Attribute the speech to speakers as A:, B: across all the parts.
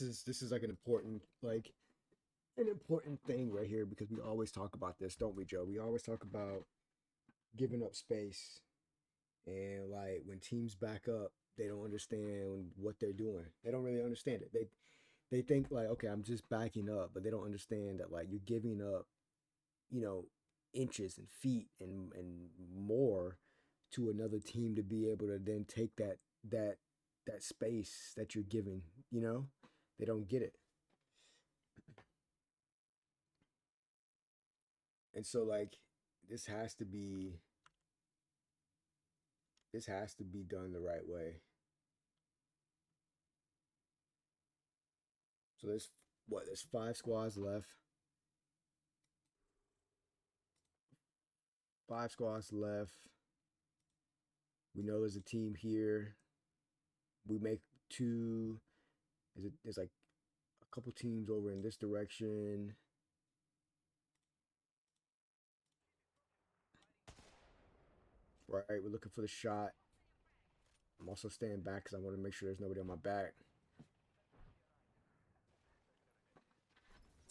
A: this is like an important thing right here because we always talk about this, don't we, Joe? We always talk about giving up space and like when teams back up, they don't understand what they're doing. They don't really understand it. They think like, okay, I'm just backing up, but they don't understand that like you're giving up, you know, inches and feet and more to another team to be able to then take that that space that you're giving, you know? They don't get it. And so like this has to be this has to be done the right way. So there's five squads left. Five squads left. We know there's a team here. We make two. There's like a couple teams over in this direction. Right, we're looking for the shot. I'm also staying back because I want to make sure there's nobody on my back.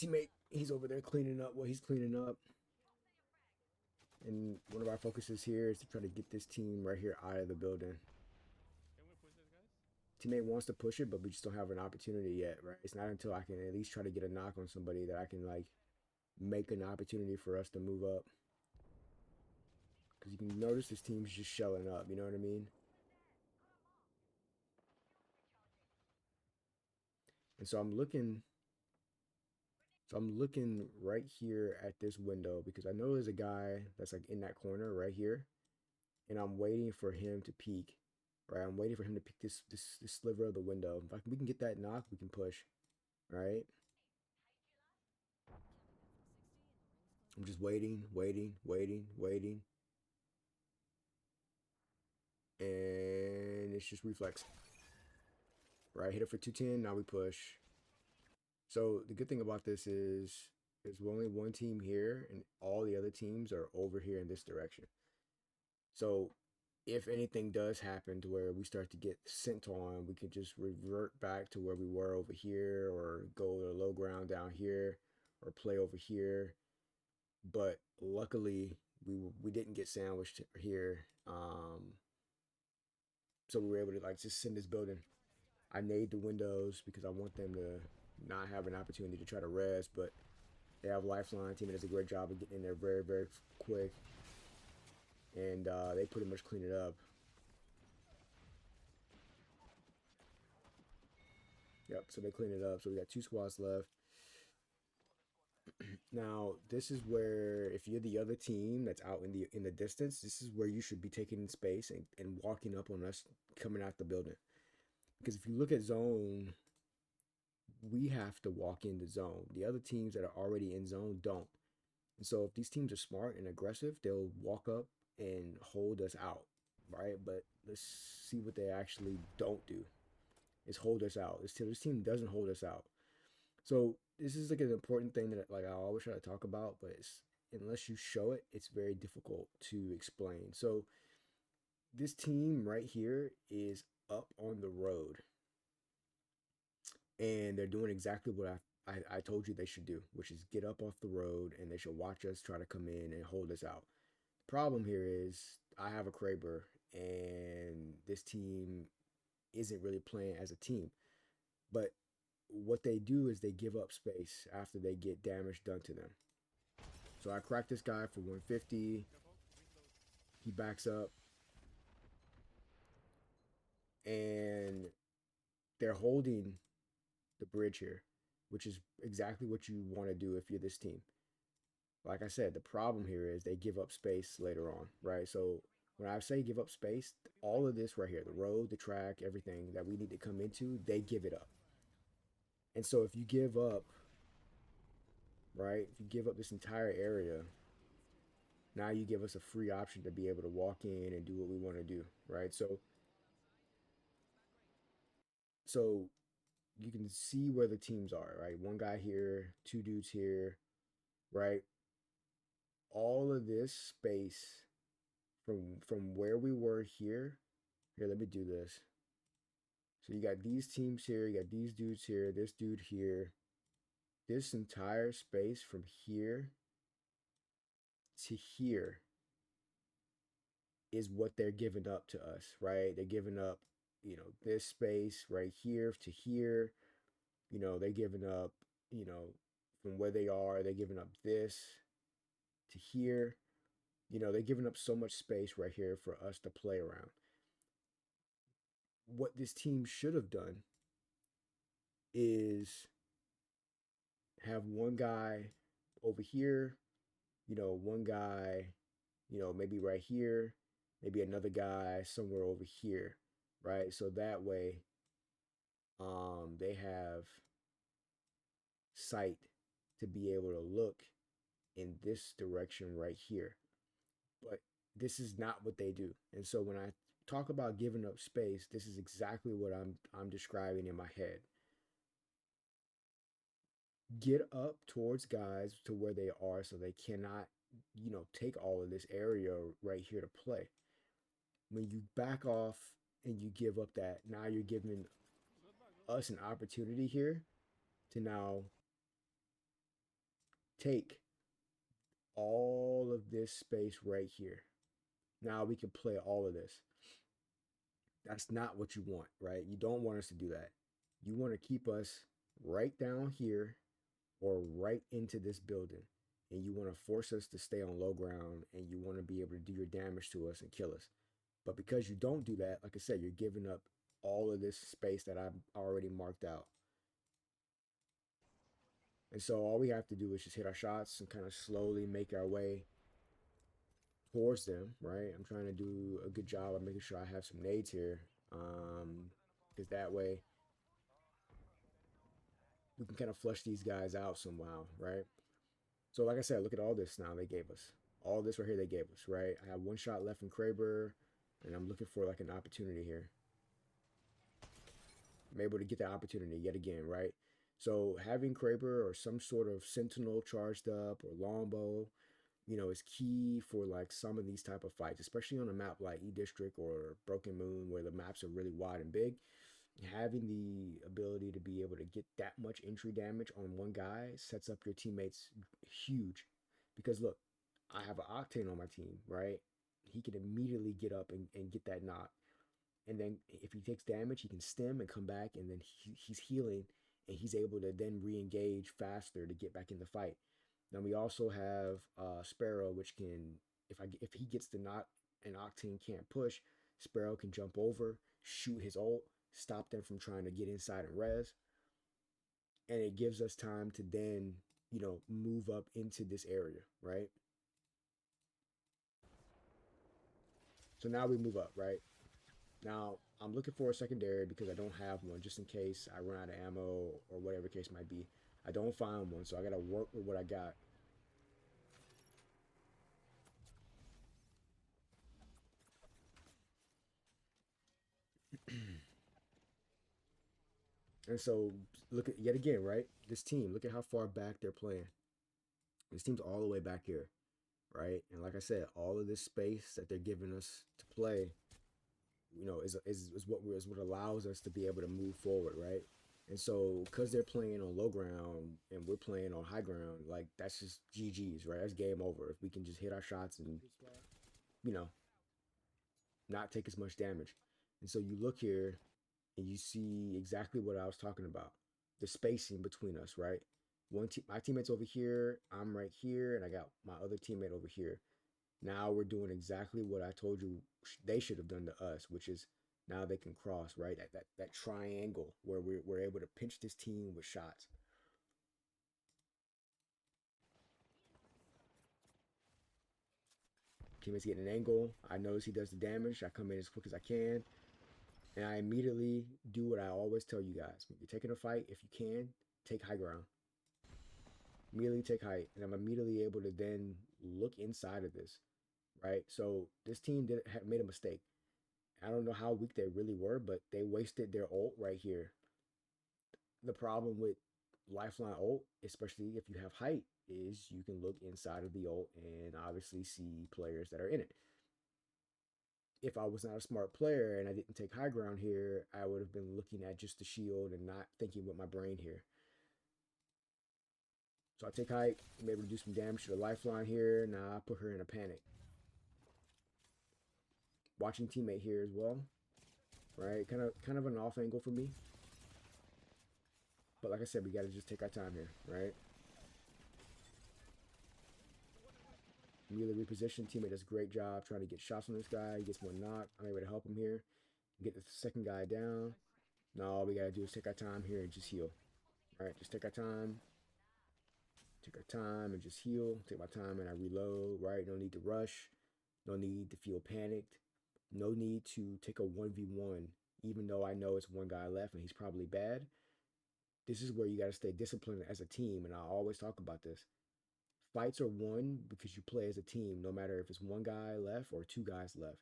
A: Teammate, he's over there cleaning up what he's cleaning up. And one of our focuses here is to try to get this team right here out of the building. Teammate wants to push it, but we just don't have an opportunity yet, right? It's not until I can at least try to get a knock on somebody that I can like make an opportunity for us to move up. Because you can notice this team's just shelling up, you know what I mean? And so I'm looking right here at this window because I know there's a guy that's like in that corner right here, and I'm waiting for him to peek. Right, I'm waiting for him to pick this sliver of the window. If we can get that knock, we can push. Right, I'm just waiting, waiting, waiting, waiting, and it's just reflex. Right, hit it for 210. Now we push. So the good thing about this is there's only one team here, and all the other teams are over here in this direction. So if anything does happen to where we start to get sent on, we can just revert back to where we were over here, or go to the low ground down here, or play over here. But luckily, we didn't get sandwiched here, so we were able to like just send this building. I nade the windows because I want them to not have an opportunity to try to rest, but they have lifeline. Team does a great job of getting in there very quick, and they pretty much clean it up. Yep, so they clean it up. So we got two squads left. Now, this is where if you're the other team that's out in the distance, this is where you should be taking space and walking up on us coming out the building. Because if you look at zone, we have to walk into zone. The other teams that are already in zone don't. And so if these teams are smart and aggressive, they'll walk up and hold us out, right? But let's see what they actually don't do. Is hold us out. This team doesn't hold us out. So this is like an important thing that like I always try to talk about, but it's unless you show it, it's very difficult to explain. So this team right here is up on the road, and they're doing exactly what I told you they should do, which is get up off the road, and they should watch us try to come in and hold us out. The problem here is I have a Kraber, and this team isn't really playing as a team. But what they do is they give up space after they get damage done to them. So I cracked this guy for 150. He backs up, and they're holding the bridge here, which is exactly what you want to do if you're this team. Like I said, the problem here is they give up space later on, right? So when I say give up space, all of this right here, the road, the track, everything that we need to come into, they give it up. And so if you give up, right, if you give up this entire area, now you give us a free option to be able to walk in and do what we want to do, right? So you can see where the teams are, right? One guy here, two dudes here, right? All of this space from where we were here. Here, let me do this. So you got these teams here, you got these dudes here, this dude here. This entire space from here to here is what they're giving up to us, right? They're giving up, this space right here to here. They're giving up, from where they are, they're giving up this to here. They're giving up so much space right here for us to play around. What this team should have done is have one guy over here, one guy, maybe right here, maybe another guy somewhere over here, right? So that way, they have sight to be able to look in this direction right here. But this is not what they do. And so when I talk about giving up space, this is exactly what I'm describing in my head. Get up towards guys to where they are so they cannot, take all of this area right here to play. When you back off and you give up that, now you're giving us an opportunity here to now take all of this space right here. Now we can play all of this. That's not what you want, right? You don't want us to do that. You want to keep us right down here or right into this building. And you want to force us to stay on low ground and you want to be able to do your damage to us and kill us. But because you don't do that, like I said, you're giving up all of this space that I've already marked out. And so all we have to do is just hit our shots and kind of slowly make our way towards them, right? I'm trying to do a good job of making sure I have some nades here. Because that way we can kind of flush these guys out somehow, right? So like I said, look at all this now they gave us. All this right here they gave us, right? I have one shot left from Kraber, and I'm looking for like an opportunity here. I'm able to get that opportunity yet again, right? So having Kraber or some sort of Sentinel charged up or Longbow, is key for like some of these type of fights, especially on a map like E District or Broken Moon where the maps are really wide and big. Having the ability to be able to get that much entry damage on one guy sets up your teammates huge. Because look, I have an Octane on my team, right? He can immediately get up and get that knock. And then if he takes damage, he can stem and come back, and then he's healing, and he's able to then re-engage faster to get back in the fight. Then we also have Sparrow, which can, if he gets the knock and Octane can't push, Sparrow can jump over, shoot his ult, stop them from trying to get inside and res, and it gives us time to then move up into this area, right? So now we move up, right? Now I'm looking for a secondary because I don't have one, just in case I run out of ammo or whatever case might be. I don't find one, so I gotta work with what I got. And so look at yet again, right? This team, look at how far back they're playing. This team's all the way back here, right? And like I said, all of this space that they're giving us to play, is what allows us to be able to move forward, right? And so, because they're playing on low ground and we're playing on high ground, like that's just GG's, right? That's game over. If we can just hit our shots and you know not take as much damage. And so you look here and you see exactly what I was talking about, the spacing between us, right? My teammate's over here, I'm right here, and I got my other teammate over here. Now we're doing exactly what I told you they should have done to us, which is now they can cross, right? That triangle where we're able to pinch this team with shots. Teammates getting an angle. I notice he does the damage. I come in as quick as I can. And I immediately do what I always tell you guys. When you're taking a fight, if you can, take high ground. Immediately take height. And I'm immediately able to then look inside of this, right? So this team made a mistake. I don't know how weak they really were, but they wasted their ult right here. The problem with Lifeline ult, especially if you have height, is you can look inside of the ult and obviously see players that are in it. if I was not a smart player and I didn't take high ground here, I would have been looking at just the shield and not thinking with my brain here. So I take height, I'm able to do some damage to the lifeline here. Now I put her in a panic. Watching teammate here as well, right? Kind of an off angle for me. But like I said, we got to just take our time here, right? Immediately reposition. Teammate does a great job trying to get shots on this guy. He gets one knock. I'm able to help him here. Get the second guy down. Now all we gotta do is take our time here and just heal. All right, just take our time. Take our time and just heal. Take my time and I reload. Right, no need to rush. No need to feel panicked. No need to take a 1v1, even though I know it's one guy left and he's probably bad. This is where you gotta stay disciplined as a team, and I always talk about this. Fights are won because you play as a team, no matter if it's one guy left or two guys left.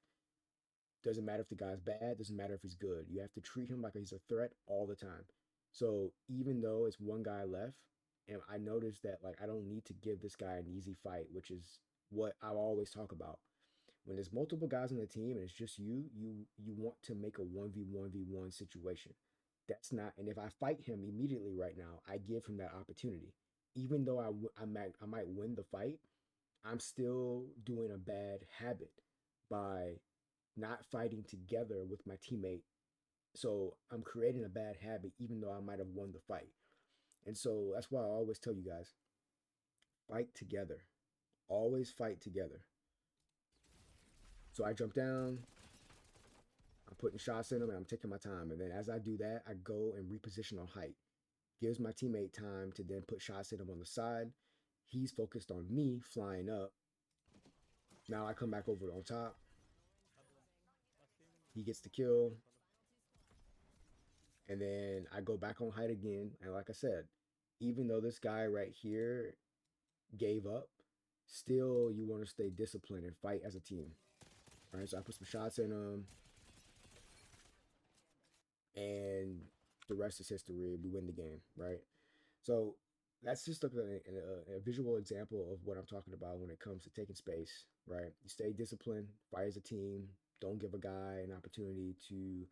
A: Doesn't matter if the guy's bad, doesn't matter if he's good. You have to treat him like he's a threat all the time. So even though it's one guy left, and I noticed that like I don't need to give this guy an easy fight, which is what I always talk about. When there's multiple guys on the team and it's just you want to make a 1v1v1 situation. That's not, and if I fight him immediately right now, I give him that opportunity. Even though I might win the fight, I'm still doing a bad habit by not fighting together with my teammate. So I'm creating a bad habit, even though I might have won the fight. And so that's why I always tell you guys, fight together. Always fight together. So I jump down, I'm putting shots in them, and I'm taking my time. And then as I do that, I go and reposition on height. Gives my teammate time to then put shots in him on the side. He's focused on me flying up. Now I come back over on top. He gets the kill. And then I go back on height again. And like I said, even though this guy right here gave up, still you want to stay disciplined and fight as a team. All right, so I put some shots in him, and the rest is history. We win the game, right? So that's just a visual example of what I'm talking about when it comes to taking space, right? You stay disciplined, fight as a team. Don't give a guy an opportunity to,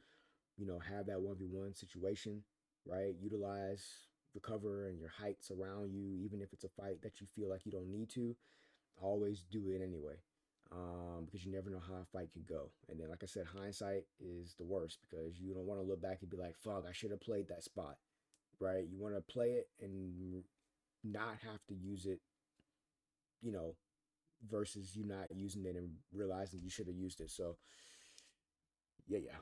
A: have that 1v1 situation, right? Utilize the cover and your heights around you, even if it's a fight that you feel like you don't need to. Always do it anyway, because you never know how a fight could go. And then, like I said, hindsight is the worst because you don't want to look back and be like, fuck, I should have played that spot, right? You want to play it and not have to use it, you know, versus you not using it and realizing you should have used it. So, yeah, yeah.